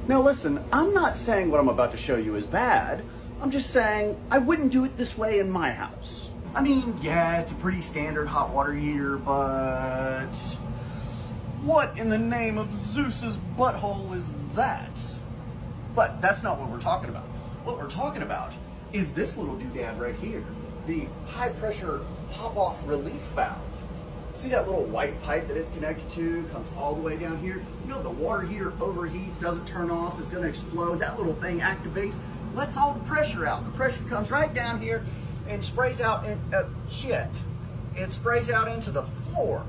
Now listen, I'm not saying what I'm about to show you is bad. I'm just saying I wouldn't do it this way in my house. I mean, yeah, it's a pretty standard hot water heater, but what in the name of Zeus's butthole is that? But that's not what we're talking about. What we're talking about is this little doodad right here, the high pressure pop-off relief valve. See that little white pipe that it's connected to, comes all the way down here? You know, the water heater overheats, doesn't turn off, is gonna explode. That little thing activates, lets all the pressure out. The pressure comes right down here and sprays out, it sprays out into the floor.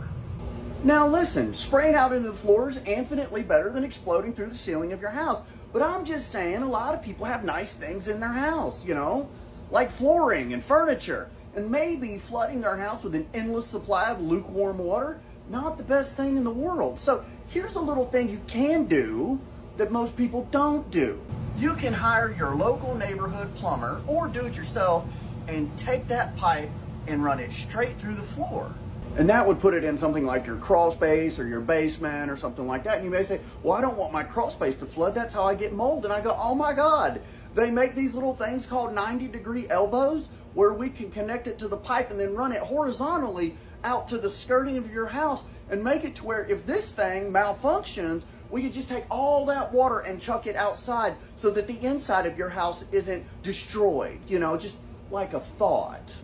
Now listen, spraying out into the floor is infinitely better than exploding through the ceiling of your house. But I'm just saying a lot of people have nice things in their house, you know, like flooring and furniture. And maybe flooding their house with an endless supply of lukewarm water, not the best thing in the world. So here's a little thing you can do that most people don't do. You can hire your local neighborhood plumber or do it yourself and take that pipe and run it straight through the floor. And that would put it in something like your crawl space or your basement or something like that. And you may say, well, I don't want my crawl space to flood. That's how I get mold. And I go, oh my God, they make these little things called 90-degree elbows where we can connect it to the pipe and then run it horizontally out to the skirting of your house and make it to where if this thing malfunctions, we can just take all that water and chuck it outside so that the inside of your house isn't destroyed, you know, just like a thought.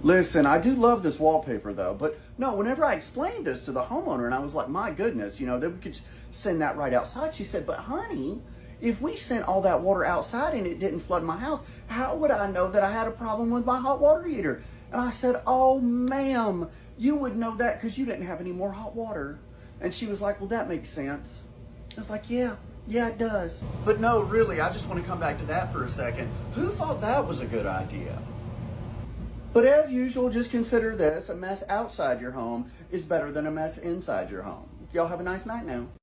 Listen, I do love this wallpaper though, but no, whenever I explained this to the homeowner and I was like, my goodness, you know, that we could send that right outside. She said, but honey, if we sent all that water outside and it didn't flood my house, how would I know that I had a problem with my hot water heater? And I said, oh ma'am, you would know that because you didn't have any more hot water. And she was like, well, that makes sense. I was like, yeah, it does. But no, really, I just want to come back to that for a second. Who thought that was a good idea? But as usual, just consider this, a mess outside your home is better than a mess inside your home. Y'all have a nice night now.